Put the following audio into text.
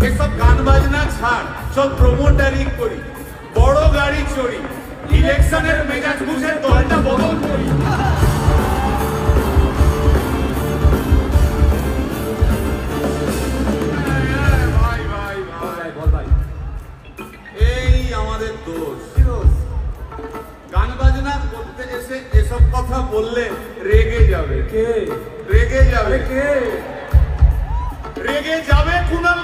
এসব গান বাজনা ছাড়, সব প্রমোটারি করি, বড় গাড়ি চড়ি, ইলেকশনের মেজাজ বুঝে দলটা বদল করি। এই আমাদের দোষ। গান বাজনা করতে এসে এসব কথা বললে রেগে যাবে। কে রেগে যাবে? কে রেগে যাবে? কুণাল